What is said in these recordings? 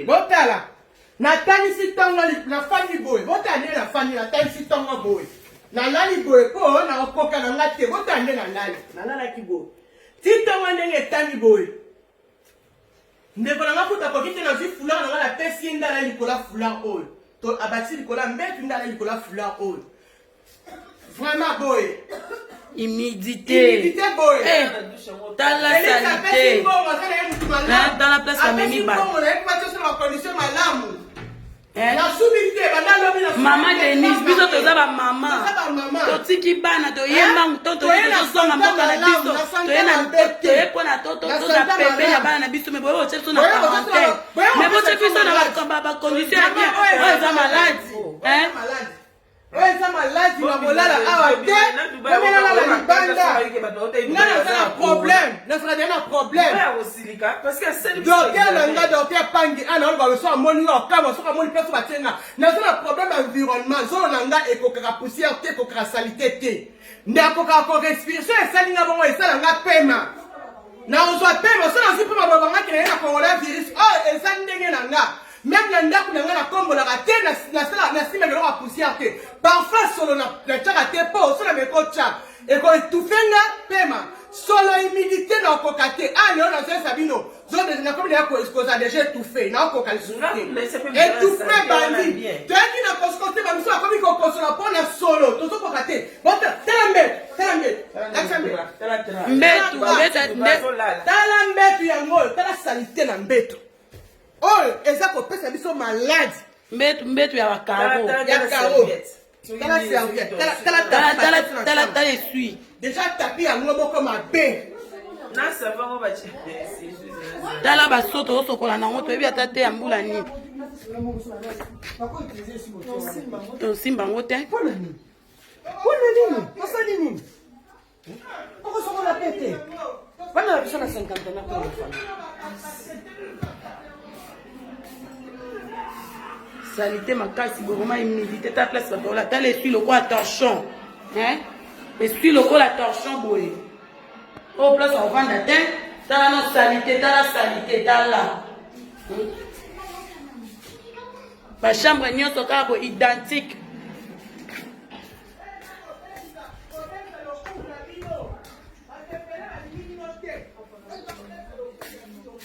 botala natangisi tongo na fani boy botande na fani natangisi tongo boy na lali boy po na okoka na ngate botande na lali ki boy ti tongo ndenge tani boy ndeko na ngakuta kokite na zi fula na ngala pesi ndala likola fula oil to abati likola mbetu ndala likola fula oil vraiment boy humidité boy dans la sanité dans la place à Mimi Ba Maman Denise biso toza ba mama totiki bana toyemba toto tozonga mboka na biso toyena toyepona toto toza pepe ya bana na biso mais boyo tseso na quarantaine mais bo tseso na ba condition ya bien oyo eza malade ouais, ça malade, il va voler là, un problème. Un problème. Parce que c'est docteur Pangi, on va le soir, mon problème environnement, poussière, salité. Respiration, et ça, même la ndako na ngana kombo la raté na sima ngelo a poussière ke parfois solo na tchaka te po solo me ko tcha e ko tufenga pema solo humidité na kokate ani ona se sabino zone na kombo ya ko exposa déjà étouffé na ko kalsuté étouffé bandi tu as dit na koskote ba miso akomi ko kosola pona solo to so kokate bota telambe mbetu yango tala salité na mbetu. Oh, eza ko pesa biso malade. Mbetu ya bakaro. Ya karo. Tala esui. Déjà tapi ya ngobo ko mabe. Na sava mo bachi. Tala basoto osokola na ngoto ebi atate ya mbula ni. To simba ngote. Pona nini? Osali nini? Oko sokola pete. Bana biso na 50 na kwa Salité makasi beaucoup humidité ta place là t'as les le quoi torchon hein essuie le quoi la torchon boy au place on vend la tête t'as la salité t'as là ma chambre nyoso kabo identique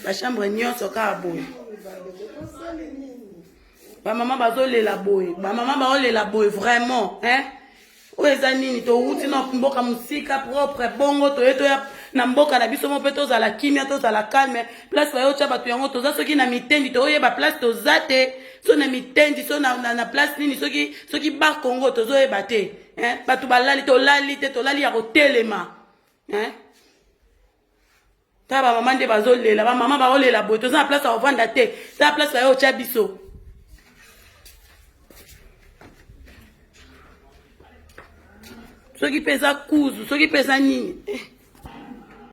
ma chambre nyoso kabo ba maman bazolela boy ba maman baolela boy vraiment hein oeza nini to uti na mboka musika propre bongo to yeto ya na mboka na biso mo pe to za la kimia to za la calme place ba yo cha batu yango to za soki na mitendi to yeba place to zate so na mitendi so na place nini soki ba Congo to zo yeba te hein batu balali to lali ya kotelema hein ta ba maman de bazolela ba maman baolela boy to za na place a vendre te ta place ba yo cha biso. Soki pesa kuzu, soki pesa nini.